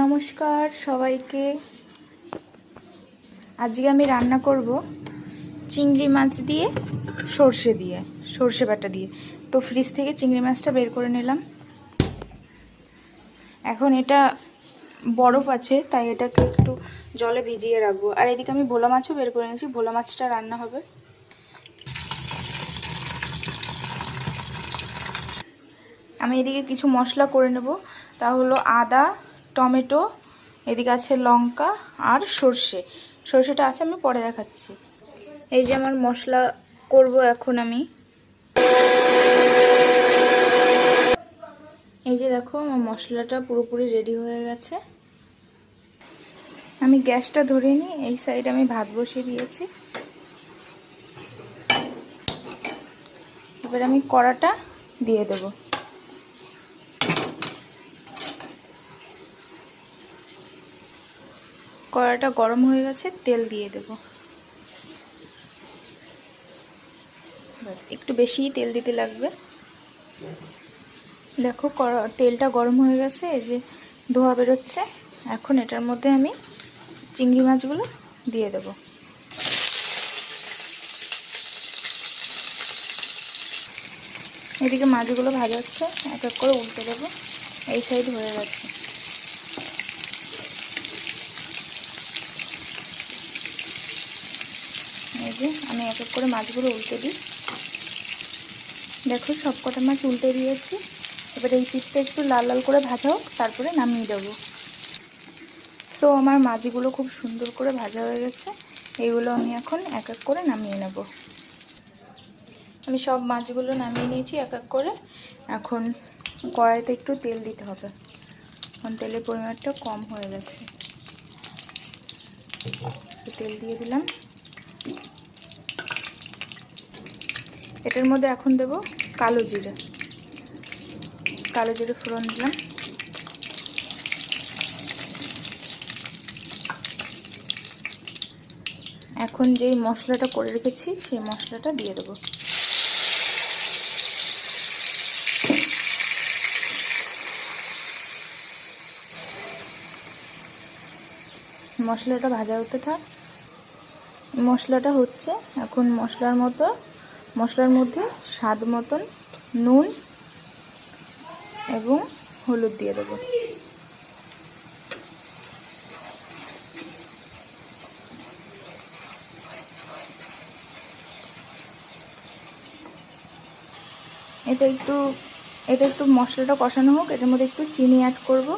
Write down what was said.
নমস্কার সবাইকে। আজকে আমি রান্না করব চিংড়ি মাছ দিয়ে সর্ষে বাটা দিয়ে। তো ফ্রিজ থেকে চিংড়ি মাছটা বের করে নিলাম। এখন এটা বরফ আছে, তাই এটাকে একটু জলে ভিজিয়ে রাখবো। আর এদিকে আমি ভোলা মাছও বের করে নিয়েছি, ভোলা মাছটা রান্না হবে। আমি এদিকে কিছু মশলা করে নেব। তা হলো আদা, টমেটো, এদিকে আছে লঙ্কা আর সর্ষেটা আছে, আমি পরে দেখাচ্ছি। এই যে আমার মশলা করব এখন আমি। এই যে দেখো, আমার মশলাটা পুরোপুরি রেডি হয়ে গেছে। আমি গ্যাসটা ধরিয়ে নিই। এই সাইডে আমি ভাত বসিয়ে দিয়েছি। এবার আমি কড়াটা দিয়ে দেব। কড়াটা গরম হয়ে গেছে, তেল দিয়ে দেব। বাস একটু বেশিই তেল দিতে লাগবে। দেখো তেলটা গরম হয়ে গেছে, এই যে ধোঁয়া বেরোচ্ছে। এখন এটার মধ্যে আমি চিংড়ি মাছগুলো দিয়ে দেব। এদিকে মাছগুলো ভাজা হচ্ছে, এক এক করে উল্টে দেবো। এই সাইড হয়ে গেছে। এই যে আমি এক এক করে মাছগুলো উল্টে দিই। দেখো সব কটা মাছ উল্টে দিয়েছি। এবার এই পিঠটা একটু লাল লাল করে ভাজা হোক, তারপরে নামিয়ে দেবো। তো আমার মাছগুলো খুব সুন্দর করে ভাজা হয়ে গেছে। এইগুলো আমি এখন এক এক করে নামিয়ে নেব। আমি সব মাছগুলো নামিয়ে নিয়েছি এক এক করে। এখন কড়াইতে একটু তেল দিতে হবে, কারণ তেলের পরিমাণটা কম হয়ে গেছে। তেল দিয়ে দিলাম। এটার মধ্যে এখন দেব কালো জিরে ফোড়ন দিলাম। এখন যেই মশলাটা করে রেখেছি সেই মশলাটা দিয়ে দেব। মশলাটা ভাজা হতে থাক। মশলাটা হচ্ছে, এখন মশলার মধ্যে স্বাদ মতন নুন এবং হলুদ দিয়ে দেব। এটা একটু মশলাটা কষানো হোক। এটার মধ্যে একটু চিনি অ্যাড করব।